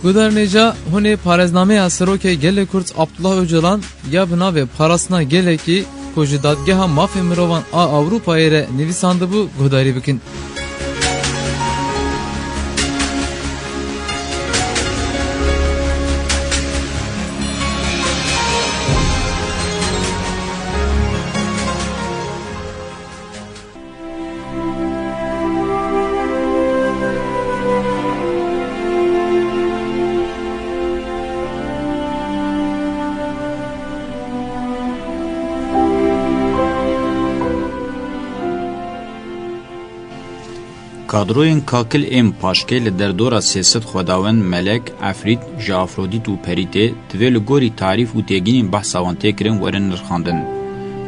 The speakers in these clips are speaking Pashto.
Guderneca hune parezname asroke gele Kurd Abdullah Öcalan ya bina ve parasına gele ki koji dadgeha mafya mirovan a Avrupa'ya re nivisandı bu gudari bikin. کادروین کاکل ام پاشکه لدردورا سیاست خداوند ملک عفریت جا افرودیت و پریته دویل گوری تعریف و تیگین بحث آوانته کرن ورن نرخاندن.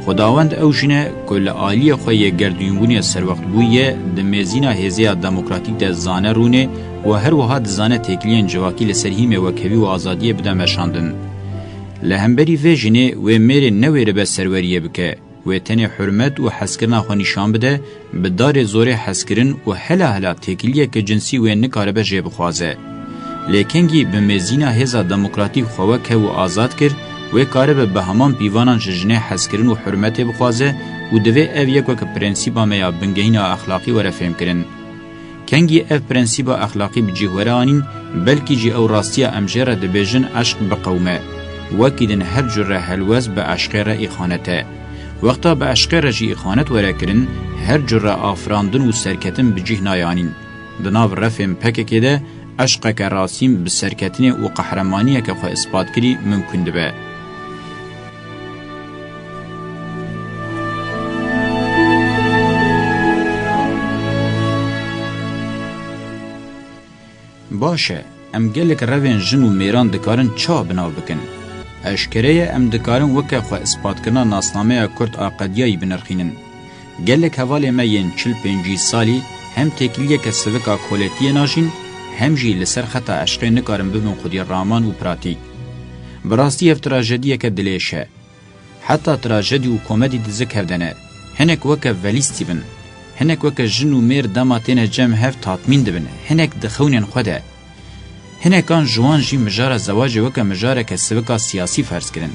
خداوند او جنه کل آلی خواه گردیونگونی سر وقت بویه دمیزینا هزیا دموکراتیک ده زانه رونه و هر وها دزانه تکلین جواکی لسرهیم و کوی و آزادیه بده مشاندن. لهمبری و جنه و میره نویره به سروریه بکه و تنه حرمت و حسکرنا خو نشان بده به دار زور حسکرن و هلا تکلیه که جنسی و نکاره به جیب خوازه. لیکنگی به مزینا هزا دموکراتیک خواه که و آزاد کرد و کاره به همان بیوانان جنه حسکرن و حرمت بخوازه و دوی او یکو که پرنسیبا میا بنگهین اخلاقی و رفهم کرن. کنگی او پرنسیبا اخلاقی بجیوره آنین بلکی جی او راستیا امجره دبیجن عشق بقومه وکیدن هر جره حلوز به عشق را ایخانته. وقتا به عشق رجی اخانت ورکرن هر جره آفراندن و سرکتن بجیه نایانین. دناو رفهم پکه که ده عشق که راسیم به سرکتن و قهرمانیه که خواه اثبات کری ممکن ده. باشه ام گلک روین جن و میران دکارن چا بناو بکن. اشکره ام دکارن وکه خو اثبات کنا ناسنامه کرد آقادیایی بنرخینن. گلک حواله مین 45 سالی هم تکلیه که سوکا کولتیه ناجین هم جی لسر خطا عشقه نکارن ببن خودی رامان و پراتیک. براستی اف تراجدیه که دلیشه. حتی تراجدی و کومدی دزک هفدنه. هنک وکه ولیستی بن. هنک وکه جن و میر داماتین جمع هف تاطمین دبن. هنک دخونین خوده. هنکان جوان جی مجار زواج وکه مجاره که سوکا سیاسی فرض کرن.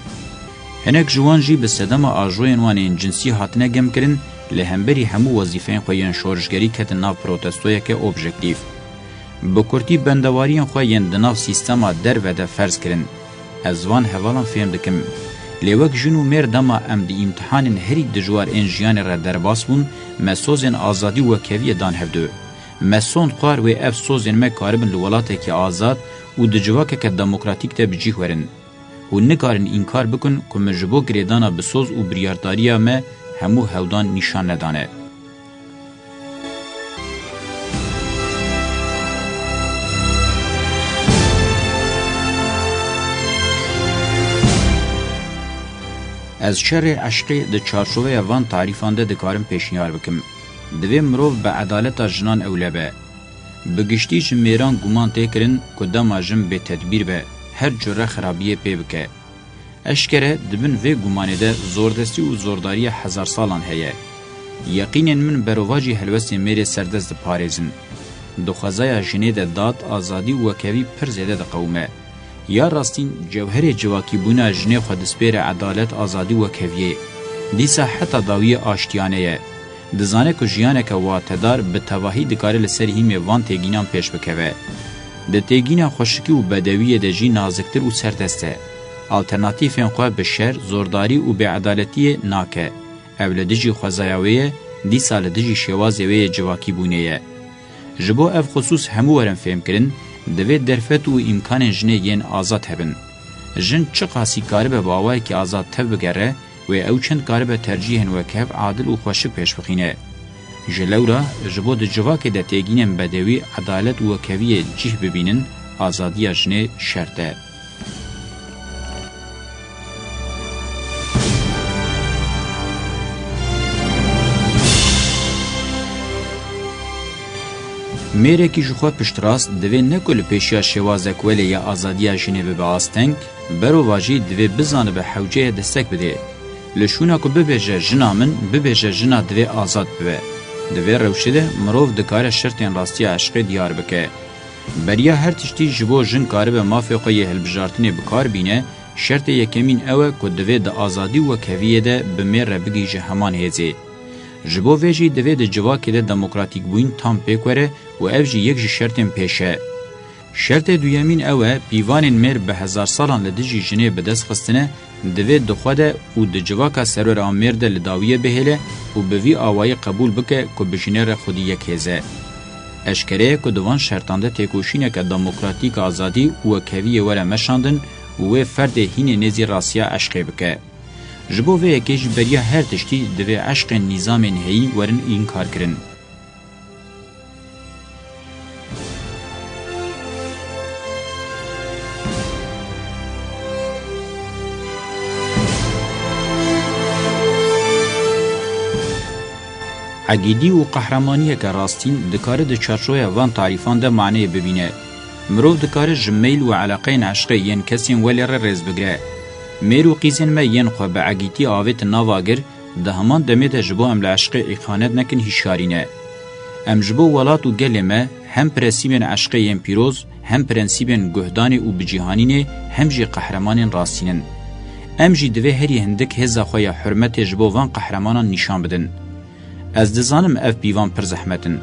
هنک جوان جی به صدام آجوین وانین جنسی هاتنه گم کرن لهمبری همو وظیفین خوین شورشگری کتن ناو پروتستویه که اوبژکتیف. بکورتی بندواریان خوین دناو سیستما در و ده فرض کرن. ازوان حوالان فهم دکم. لیوک جنو میر دما ام دی امتحان هری دجوار انجیان را درباس بون مسوزن آزادی و کوی دان هفدو. مسون خوار و اف سوزن ما کاربن لولاته که آزاد و دجواکه که دموکراتیک ده بجیه ورن. و نکارن انکار بکن که مجبو گریدانا بسوز و بریارداریا ما همو هودان نشان ندانه. از شر عشقی ده چارچوبه وان تعریفانده دکارم پیشنیار بکم. دوی مروف به عدالت جنان اولبه. بگشتی چه میران گمان تکرن که دما جن به تدبیر به هر جره خرابیه پی بکه. اشکره دبن وی گمانه ده زوردستی و زورداری هزار سالان هیه. یقینن من برواجی حلوستی میره سردست پارزن. دخوازای جنه ده داد آزادی و کوی پر زیده ده قومه. یا راستین جوهر جواکی بونا جنه خودسپیر عدالت آزادی و کویه. دیسا حتی داوی آشتیانه دزانه که جیانه که واتدار به تواهی دکاره لسر هیم وان تیگینان پیش بکوه. ده تیگینا خوشکی و بدویه ده جی نازکتر و سردسته. آلترناتیفین خواه به شر، زورداری و بیعدالتی ناکه. اول دجی خوزایاویه، دی سال دجی شوازیویه جواکی بونیه. جبو اف خصوص همو ورن فهم کرن، دوی درفت و امکان جنه ین آزاد هبن. جن چه قاسی کاره به باوای که آزاد تب بگره و او چند کاره به ترجیحن و کف عادل و خوشک پیش بخینه. جلورا جبو ده جواک ده تیگینن بدوی عدالت و کوی جیه ببینن آزادی جنه شرطه. میره کی جخوا پشتراست دوی نکل پیشیا شوازک ولی یا آزادی جنه به آستنگ برو واجی دوی بزانه به حوجه دستک بده. لشونا کو ببیجه جنا من ببیجه جنا دوی آزاد بوه. دوی روشده مروف دکار شرطین راستی عشق دیار بکه. بریا هر تشتی جبو جن کاره به مافقه هلبجارتنه بکار بینه شرط یکمین اوه که دوی ده آزادی و کویه ده بمیر بگیجه همان هیزه. جبو ویجی دوی ده جواکی ده دموکراتیک بوین تام پیکوره و اوجی یک شرطن پیشه. شرط دویمین اوه پیوانین میر به 1000 سالان لدجی جنه بدست خستنه دوی دخواده و ده جواکا سرور آمیر ده لداویه بهله و بوی آوائی قبول بکه که بجنه خودی یک هیزه. اشکره که دوان شرطانده تکوشینه که دموکراتیک آزادی و کویه وره مشاندن و فرد هین نزی راسیا عشقه بکه. جبو و یکیش بریا هر تشتی دوی عشق نظام هی ورن این کار کرن. عقیدی و قهرمانیه که راستین دکاره ده چارچوه وان تعریفان ده معنی ببینه. مروف دکاره جمیل و علاقه عشقه ین کسین ولی رز بگره. میرو قیزن ما ین خواه به عقیدی آویت نواگر ده همان دمه ده جبو ام لعشقه اقانت نکن هیشارینه. ام جبو ولات و گل ما هم پرنسیبین عشقه ین پیروز هم پرنسیبین گهدان و بجیهانینه هم جی قهرمان راستینن. ام جی دوه هری هندک هزا خواه حرمت جبو وان قهرمانان نشان بدن. از دزانم اف بیوان پر زحمتن.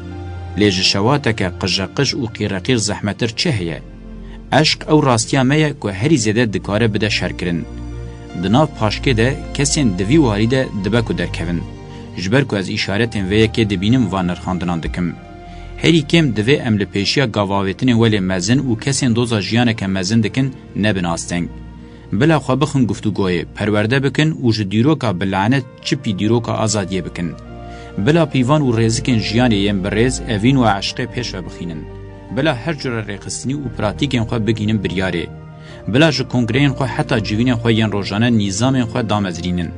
لیج شواتک قجقج و قیرقیر زحمتر چه هیه؟ عشق او راستیا میا که هری زیده دکاره بده شرکرن. دناف پاشکه ده کسین دوی واری ده دبکو درکوین. جبر که از اشارتین ویه که دبینم وان نرخاندنان دکم. هری کم دوی امل پیشیا گاواویتن ولی مزن و کسین دوزا جیانه که مزن دکن نبناستنگ. بلا خواه بخن گفتگوه پرورده بکن و جدیروکا بلعنت چپی دیروکا آزادیه بکن. بلا پیوان و ریزکن جیانی یم برز اوین و عشق پیش و بخینن. بلا هر جور ریقستنی و پراتیکن خواه بگینن بریاره. بلا جو کنگرین خواه حتی جوین خواه ین روزانه نظام خواه دامزرینن.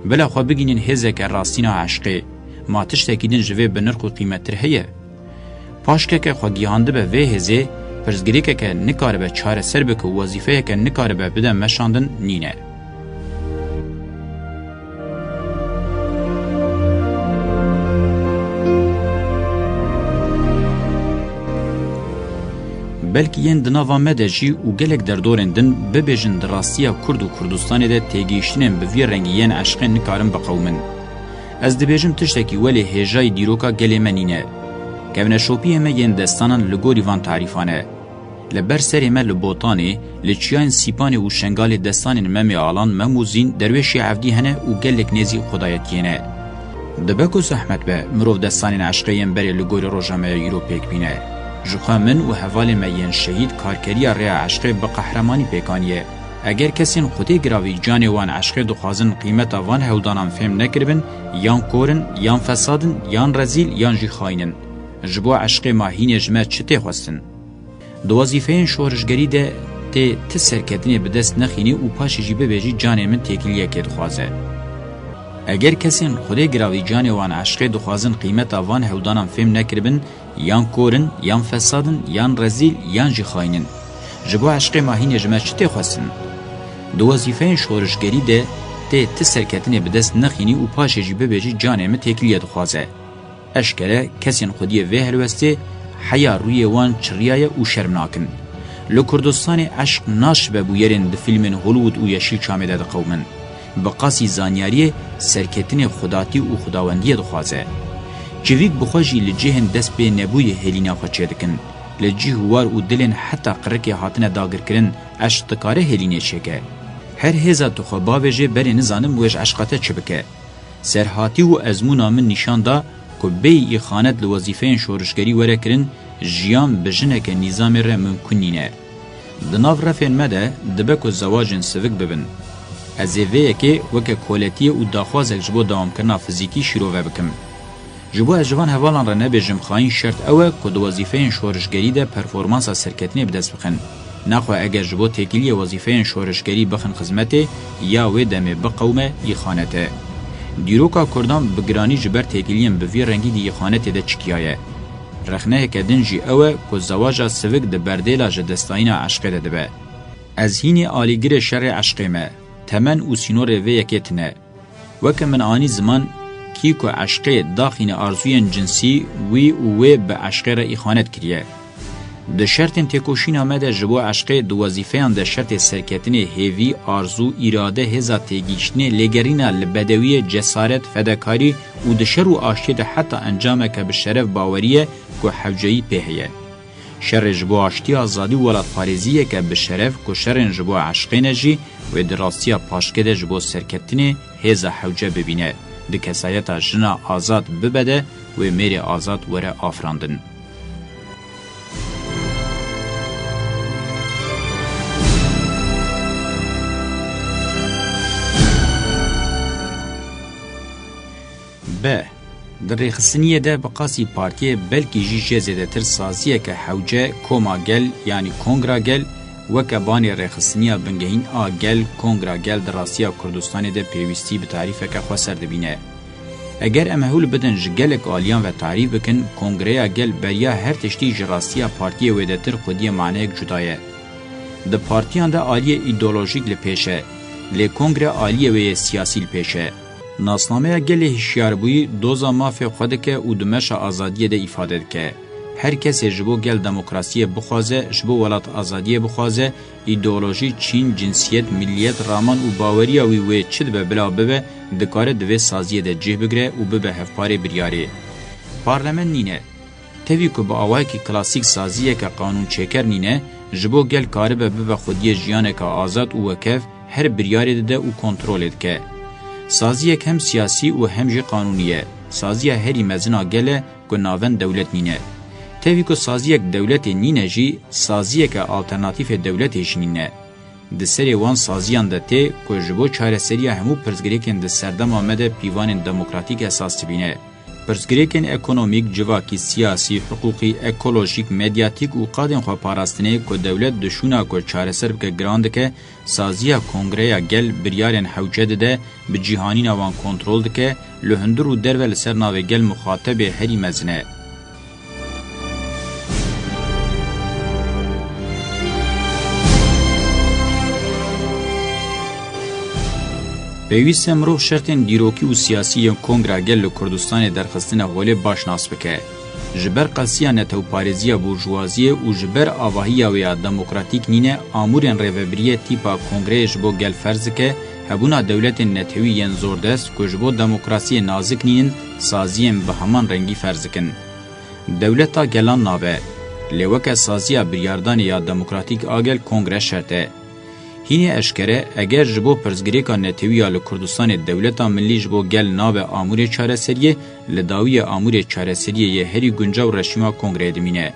بلا خواه بگینن هزک راستین عشقه. ما تشتکیدن جوه بنرخ و قیمتر هیه. پاشکه که خواه گیهانده به وی هزه پرزگری که نکاره به چاره سر بکو وظیفه که نکاره به بده مشاندن نینه. بلکه ین دناوا مدجی و گلک در دورندن ببیجن دراستی کرد و کردستان ده تیگیشتنن به وی رنگی ین عشق نکارن بقومن. از دبیجم تشتکی ولی هجای دیروکا گلی منینه. کونه شوپی همه ین دستانان لگوری وان تعریفانه. لبر سری مل بوتانی لچیان سیپانی و شنگال دستان ممی آلان مموزین درویشی عفدی هنه و گلک نیزی خدایتینه. دبکو زحمت به مروف دستان عشقی ین بری لگوری روژامه ایروپیک بینه. جوخا من و حوال مین شهید کارکری ریا عشق به قهرمانی پیکانیه. اگر کسین خودی گراوی جان وان عشق دخوازن قیمت وان هودانان فهم نکربن یان کورن یان فسادن یان رزیل یان جی خاینن. جبو عشق ماهین جمع چته خواستن. دو وظیفه شورشگری ده ته سرکتنی به دست نخینی و پاش جیبه بیجی جان من تکلیه کد خوازه. اگر کسین خودی گراوی جان وان عشق دخوازن قیمت وان هودانان فهم نکربن یان کورن یان فسادن یان رزیل یان جی خاینن. جبو عشق ماهین جمع چته خواستن. دو وظیفه شورشگری ده ته سرکتنی به دست نخینی و پاش جیبه بیجی جان من تکلیه خوازه. اشکره کسین خودی وی هلوسته حیا روی وان چریای و شرمناکن. لکردستان عشق ناش به بویرین ده فیلمین هولوود و یشیل چامده ده قومن. بقاسی زانیاری سرکتن خداتی و خداوندی دخوازه. جویک بخواجی لجهن دست به نبوی هلینا خوچه دکن. لجه وار و دلن حتی قرکی حاطنه داگر کرن اشتکاره هلینه چکه. هر هزا دخواه ویجه بری نزانم ویج عشقاته چه بکه. سرحاتی و ازمونا من نشان دا که بی اخانت لوظیفه شورشگری وره کرن جیان بجنه که نظام را ممکن نینه. دناف رفین مده دبکو زواجن سوک ببن. از اوه که وکه کولتی و داخوازک جبو دوام کرنا فیزیکی شروع بکم. جبو از جوان حوالان را نبیجم خواهین شرط اوه که دو وظیفه شورشگری ده پرفورمانس سرکتنی بدست بخن. نخواه اگر جبو تکیلی وظیفه شورشگری بخن خدمته یا وی دمه بقومه ایخانته. دیروکا کردان بگرانی جبر تکیلیم به وی رنگی دی ایخانته ده چکیایه. رخنه که دنجی اوه که زواجا سوک ده بردیلا جدستاینا عشقه ده به. از هینی آلیگر شر عشقه ما تمن و سینور وی یکیتنه. وکه من آنی زمان کی که عشقه داخین آرزوین جنسی وی به عشقه را ایخانت کریه. د شرطên têkoşîna me de ji bo eşqê di wezîfeyan de şertê serketinê hêvî, arzu, îrade, hêza têgîştinê, lêgerîna li bedewiyê, cesaret, fedakarî û di şer û aşiyê de heta encameke bi şeref baweriye ku hewceyî pê heye. Şerê ji bo aştiya azadî û welatparêziyeke bi şeref ku şerên ji bo eşqê ne jî wê di rastiya paşkê de ji bo serketinê hêza hewce bibîne. Di kesayeta jina azad bibe de wê mêrê azad were afirandin. ب. در رخصنیه ده بقاسی پارتیه بلکی جی جزیده تر سازیه که حوجه کوما گل یعنی کنگرا گل وکه بانی رخصنیه بنگهین گل کنگرا گل در راسیه کردستان ده پیوستی به تعریفه که خواه دبینه. اگر امهول بدن جگلک آلیان و تعریف بکن کنگره گل بریا هر تشتی جراسیه پارتیه ویده تر خودی معنی جدایه. ده پارتیان ده آلیه ایدولوژیک لپیشه لی کنگره آلیه وی سیاسی لپیشه. ناسنامه گل هشیاربوی دوزا مافی خودکه و دمش آزادیه ده ifade که هر کسی جبو گل دموکراسی بخوازه جبو ولات آزادیه بخوازه ایدئولوژی چین جنسیت ملیت رامان و باوریا وی چد به بلا ببه دکاره دوی سازیه ده جه بگره و ببه هفپاره بریاره پارلمان نینه تاوی که با آوائی که کلاسیک سازیه که قانون چکر نینه جبو گل کاره به خودی جیانه که آزاد و وکف هر بریاره ده و کنترول که سازیک هم سیاسی و هم جی قانونیه. سازیه هری مزنا گله که ناون دولت نینه. تاوی که سازیک دولت نینه جی سازیک آلترناتیف دولتش نینه. ده سری وان سازیان ده ته که جبو چاره سریه همو پرزگریکن ده سردم آمده پیوان دموکراتیک اساس بینه. پرزگریکن اکونومیک، جواکی، سیاسی، حقوقی، اکولوژیک، مدیاتیک و قادن خوا پاراستنه که دولت دشونا که چاره سر بکه گرانده که سازیه کنگره گل بریارن حوجه ده به جیهانی نوان کنترول ده که لهندر و در و لسر ناوه گل مخاطب هری مزنه. پیویست مرو شرطین دیروکی و سیاسی کنگره گل کردستان درخستن غوله باشناس بکه. جبر قلسیا نتو پارزیا بورژوازیه و جبر آواهی ویا دموکراتیک نینه آمورین ریوبریه تیپا کنگره جبو گل فرض که هبونا دولت نتوی ین زوردست که جبو دموکراسی نازک نین سازیم به همان رنگی فرض کن. دولتا گلان نابه. لیوک سازیا بریاردان یا دموکراتیک آگل کنگره شرطه. هینه اشکره اگر جبو پرزگریکا نتویا لکردستان دولتا ملی جبو گل ناب آمور چاره سریه لداوی آمور چاره سریه هری گنجاو رشیما کنگره دمینه.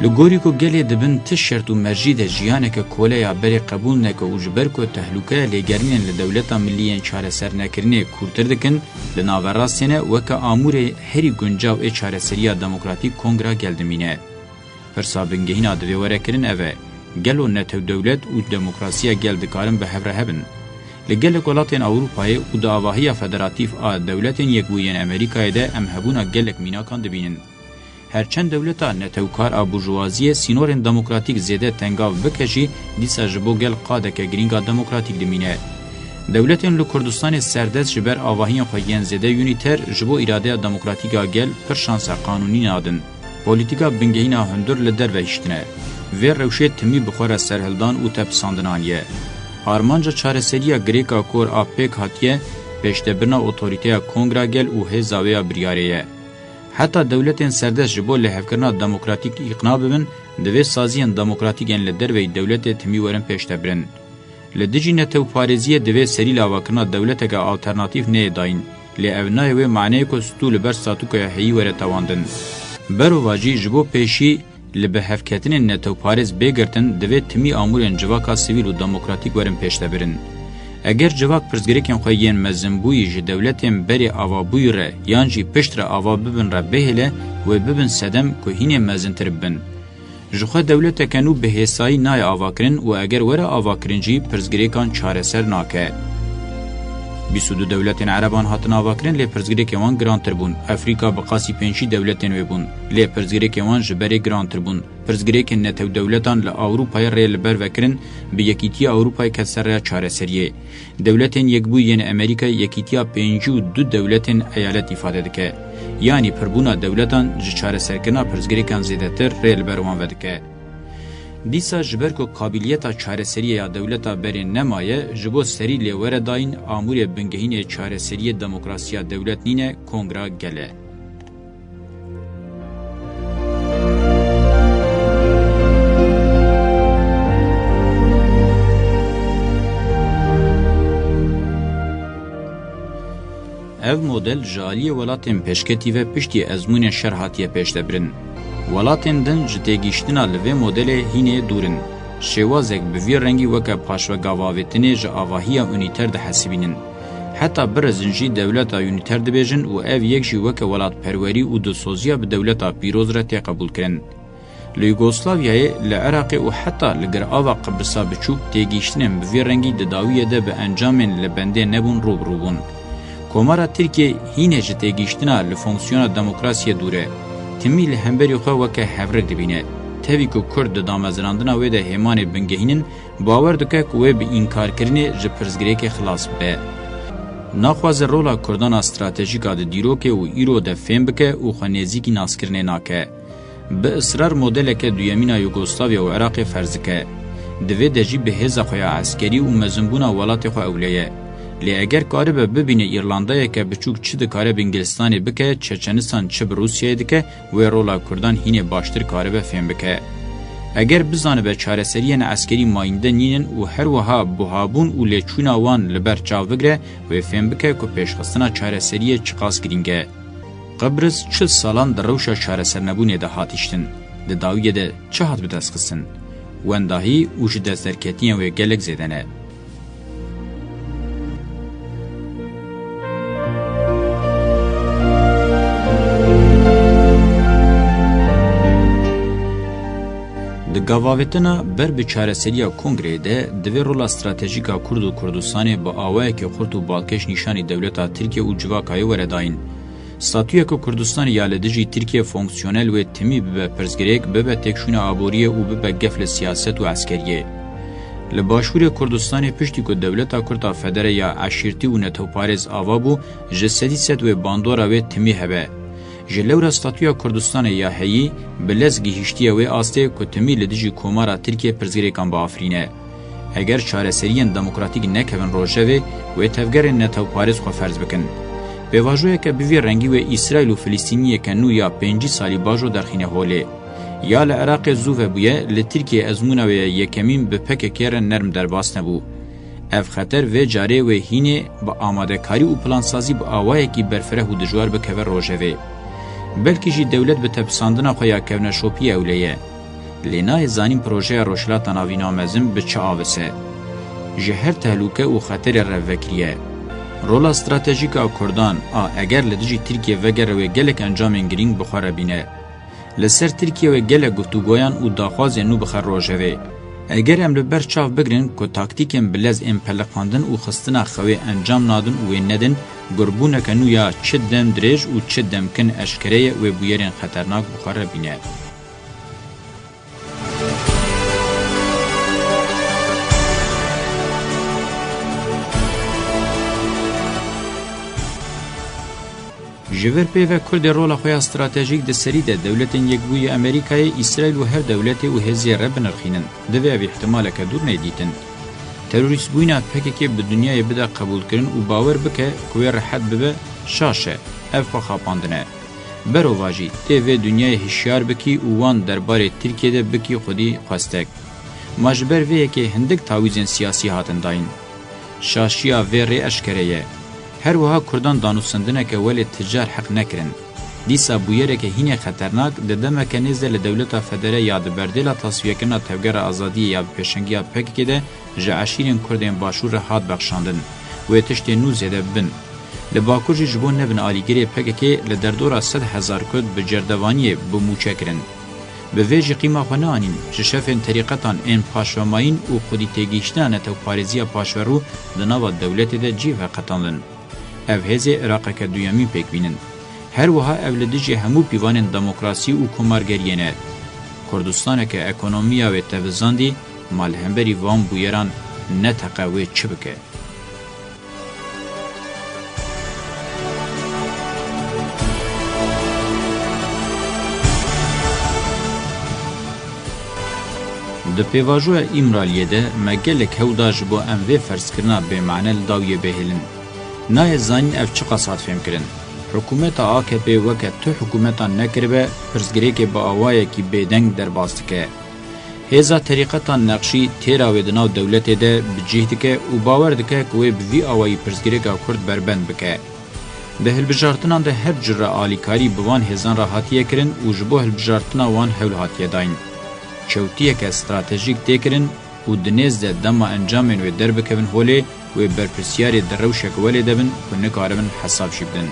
لگوری که گلی دبن تش شرط و مرجید جیانه که کوله یا بری قبول نکه و جبر که تحلوکه لگرمین لدولتا ملیین چاره سر نکرنه کورتر دکن لناوراسینه وکه آمور هری گنجاو چاره سریه دموکراتیک کنگره گل دمینه. پرسا بنگهینا دوی وره کرن اوه گلو نتو دولت و دموکراسی گل دکارن به هفره هبن. لگل کلاتین اوروپای و داواهی فدراتیف دولتین یکبوین امریکای ده ام هبونا گلک میناکان دبینن. هرچند دولتا نتوکار بورژوازی سینورن دموکراتیک زیده تنگاو بکشی دیسا جبو گل قاده که گرینگا دموکراتیک دمینه. دولتین لکردستان سردست جبر آواهین خویین زیده یونیتر جبو اراده دموکراتیک گل پر شانس قانونی نادن. پولیتیکا بنگهینا هندر لدر ویشتنه. و روشه تمی بخور سرهلدان و تپساندنانیه. آرمانجا چاره سریع گریکا کور آپیک هاتیه پیشتبرنا اوتوریته کنگرا گل و هزاویا بریاریه. حتی دولتین سردست جبو لحفکرنا دموکراتیک اقنا ببن دوی سازیان دموکراتیکن لدر وی دولت تمی ورن پیشتبرن. لدجی نتو پارزیه دوی سری لاواکرنا دولتگا آلترناتیف نه داین لی اونای وی معنی که ستول بر ساتوکای حیی وره تواندن. برو واجی جبو پیشی لبه هفکتن نتو پارز بگرتن دوی تمی آمورین جواکا سیویل و دموکراتیک ورن پیشته برن. اگر جواک پرزگریکن خویین مزنبوی جی دولتین بری آوا بوی ره یان جی پشت ره آوا ببن ره بهله و ببن سدم که هینه مزنتر ببن. جخوا دولت کنو به حسایی نای آوا کرن و اگر وره آوا کرن جی پرزگریکان چاره سر ناکه. 22 دولتین عربان هاتن آواکرین لی پرزگریک وان گرانتر بون. افریقا بقاسی 5 دولتین وی بون. لی پرزگریک وان جبری گرانتر بون. پرزگریک نتو دولتان ل اروپای ریل بر وکرین به یکیتی اروپای کسر چاره سریه. دولتین یک بو ین امریکا یکیتیا 52 دولتین ایالت ifade دکه. یعنی پربونا دولتان چاره سرکنا پرزگریکان زیادتر ریل بر وان ودکه. دیسا جبر کو قابلیتا چارەسەری یا دولتا بری نمایه جبو سری لیوره داین آمور بنگهین چارەسەری دموکراسیا دولت نینه کنگرا گله. ev model jaliye welatên peşketî ve piştî ezmûnên şer hatiye pêştebirin. Welatên din ji têgîştina li vê modelê hînê dûr in. Şêwazek bi vî rengî weke paşvegavavêtinê ji avahiya unîter dihesibînin. Heta birezin jî dewleta unîter dibêjin û ev yek jî weke welatperwerî û dilsoziya bi dewleta pîroz re tê qebûl kirin. Li Yugoslavyayê, li Iraqê û heta li gir ava Qibrisa biçûk têgîştinên bi vî rengî di dawiyê de bi encamên li bendê nebûn rûbirû bûn. Komara Tirkiye hînê ji têgîştina li fonksiyona demokrasiyê dûr e. Timî li hemberî xwe weke hevrik dibîne. Tevî ku Kurd di damezrandina wê de hêmanê bingehînin, bawer dike ku wê bi înkarkirinê ji pirzgirêkê xilas be. Naxwaze rola Kurdana stratejîka di dîrokê û îro de fêm bike û xwe nêzîkî naskirinê nake. Bi israr modeleke duyemîna Yugoslavya û Iraqê ferz dike. Divê de jî bi hêza xwe ya eskerî û mezinbûna welatê xwe ewleye. Lê eger karibe bibîne İrlandayeke biçûk çi dikare bi Ingilistanê bike, Çeçenistan çi bi Rusyayê dike, wê rola Kurdan hînê baştir karibe fêm bike. Eger bizanibe çareseriyên eskerî mayînde nînin û her wiha buhabûn û lêçûna wan li ber çav bigire, wê fêm bike ku pêşxistina çareseriyê çi qas girîng e. Qibris çil salan di rewşa çaresernebûnê de hatîştin. Di dawiyê de çi hat bi destxistin? Wendahî û ji destderketiyên wê gelek zêde ne. Di gavavetina ber bi çareseriya kongreyê de divê rola stratejîka Kurd û Kurdistanê bi awayekî xurt û balkêş nîşanî dewleta Tirkiye û civakayê were dayîn. Statûyeka Kurdistanê ya li dijî Tirkiye fonksiyonel wê timî bibe pirzgirêk, bibe têkşûna aboriyê û bibe gef li siyaset û eskeriyê. Li başûrê Kurdistanê piştî ku dewleta Kurda federe ya eşîrtî û netewparêz ava bû, ji sedî sed wê bandora wê timî hebe. Ji lewra statûya Kurdistanê ya heyî, bi lez gihîştiya wê astê ku timî li dijî komara Tirkiye pirzgirêkan biafirîne. Eger çareseriyên demokratîk nekevin rojevê, wê tevgerên netewparêz xwe ferz bikin. Pêvajoyeke bi vî rengî wê İsraîl û Filîstîniyeke nû ya 5 salî bajo derxîne holê. Ya li Iraqê zû vebûye, li Tirkiye ezmûna wê yekemîn bi PKK re nerm derbas nebû. Ev xeter vê carê wê hînê bi amadekarî û plansazî bi awayekî berfireh û dijwar bikeve rojevê. Belkî jî dewlet bi tepsandina xwe ya kevneşopiyê ewleye. Lê nayê zanîn projeya Rojhilata Navîna Mezin bi çi avise. Ji her tehlûke û xeterê re vekiriye. Rola stratejîka Kurdan a eger li dijî Tirkiye vegere wê gelek encamên girîng bixwe re bîne. Li ser Tirkiye wê gelek guftûgoyan û daxwazên nû bixe rojevê. Eger em li ber çav bigirin ku taktîkên bi lez ên peleqandin û xistina xewê encam nadin û wê nedin, gurbûneke nû ya çi dem dirêj û çi demkin eşkereye wê bûyerên xeternak bixwe re bîne. Ji vir pêve Kurdê rola xwe ya stratejîk di serî de dewletên Yekbûyî Amerîkayê, İsraîl û her dewletê û hêziyê re binirxînin. Divê ev îhtimaleke dûr nedîtin. Terorîstbûyîna PKK bi dunyayê bide qebûlkirin û bawer bike ku wê rehet bibe şaş e, ev xwe xapandine. Berova jî tê vê dunyayê hişyar bikî û wan derbarê Tirkiyeyê bikî xwedî xwestek. Ma ji ber vê yekê hindik tawîzên siyasî hatin dayîn. Şaşiya vê rê eşkere ye. Her wiha Kurdan danûsindineke welê ticar heq nekirin. Dîsa bûyereke hînê xeternak di demeke nêz de li dewleta federe ya di berdêla tasfiyekirina tevgera azadiyê ya bi pêşengiya PKK de ji eşîrên Kurdên başûr re hat bexşandin. Wê tiştê nû zêde bibin. Li Bakur jî ji bo nebin alîgirê PKK li derdora 100,000 Kurd bi cerdevaniyê bi mûçe kirin. به ویجی قیمه خو نانین چې شفین طریقتان این پاشواماین او خودی تیگیشتن نتو پارزیا پاشورو دناوا دولت ده جیوه قطاندن. او هزی عراق که دویمی پیک بینن. هر وها اولدیجی همو پیوان دموکراسی او کمارگرینه. کردستان که اکونومیا و توزاندی مال همبری وان بویران نتقوی چبکه. د پیواژو ایمرالیه ده مگلک هوداج بو ام و فرسکرنا به معنی داویه بهلن. نای زانین اف چه قصاد فهم کرن. حکومت AKP وکه تو حکومتا نکربه پرزگری که با آوائه کی بیدنگ در باست که. هزا طریقتا نقشی تیرا و دناو دولت ده بجیهد که و باور دکه کوی بوی آوائی پرزگری که کرد بربند بکه. به هلبجارتنان ده هر جر آلیکاری بوان هزان راحتیه کرن و جبو هلبجارتنا وان حول حاتیه داین. چوتیه که استراتژیک تکرن و دنیز ده دما انجامن و در بکوین هولی و برپرسیاری در روشک ولی دبن و نکاربن حساب شیبدن.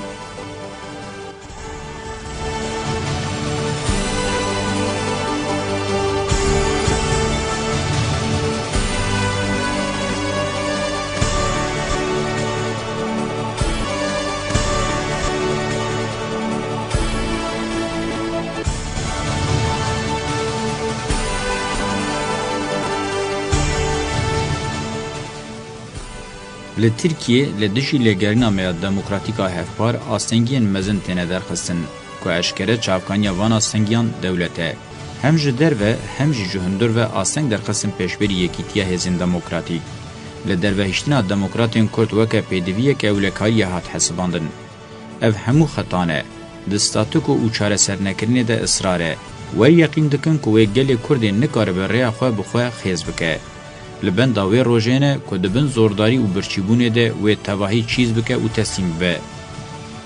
ل ترکیه ل دشی لگرنا میا دموکراتیکا هفپار آستنگین مزن تنه درخستن که اشکره چاوکانیا وان آستنگیان دولته هم جدر و هم جهندر و آستنگ درخستن پیشبری یکیتیا هزین دموکراتیک ل دروهشتنا دموکراتین کرد وکه پیدویه که اولکاری هات حسباندن اف همو خطانه دستاتوکو او چاره سرنکرنی ده اصراره و یقین دکن که گل کرد نکاره به ریا خواه بخواه خیز بکه لبن داوی روژینه که دبن زورداری و برچیبونه ده و تواهی چیز بکه و تسلیم به.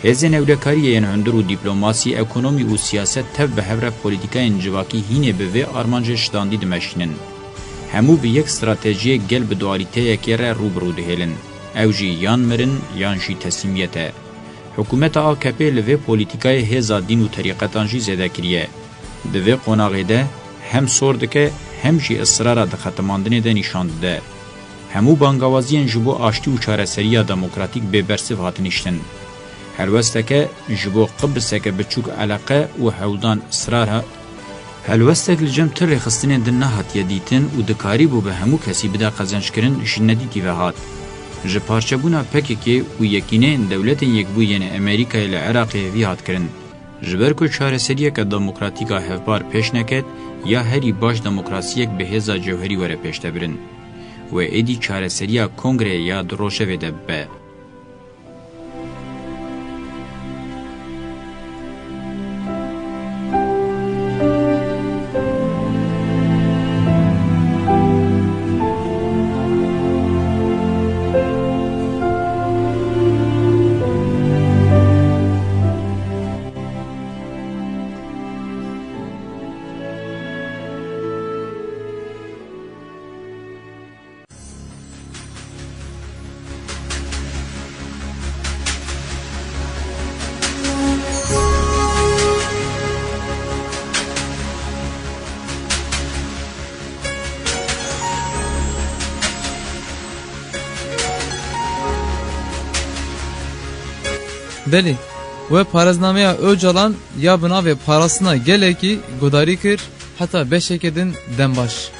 هزین اولکاری این هندر و دیپلوماسی اکونومی و سیاست تف به هفره پولیتیکا انجواکی هینه به وی آرمانج شداندی دمشینن. همو به یک استراتژی گل به دوالیته یکی را روبرو دهیلن. او جی یان مرن یان جی تسلیمیته. حکومت AKP لوی پولیتیکای هزا دین و طریقتان جی زده کریه. دوی قناغی ده هم سوردکه هم جی اصرارا ده ختماندنی ده نشاند ده. همو بانگوازین جبو آشتی و چارسریه دموکراتیک به برسف هاتنشتن. هر وستکه جبو قبسکه بچوک علاقه و حولدان اصرارها هلوستک لجم تر رخصتنی ده نهات یدیتن و دکاری بو به همو کسی بده قزنش کرن جندی تیوهات. جه پارچبونا پکی که و یکینه دولت یک بوین امریکای لعراقی ویهات کرن. جبر کو چارەسەریەکە دموکراتیکا هەفبار پێش نەکەت یا هەری باش دموکراسیەک بە هێزا جەوهەری وەرە پێشتەبرن و ئێدی چارەسەریە کۆنگرێ یا درۆژەوێ دەبێ. بلی و پارزنامه Öcalan ya bina ve parasına geleki godari kir hatta beşekedin denbaş.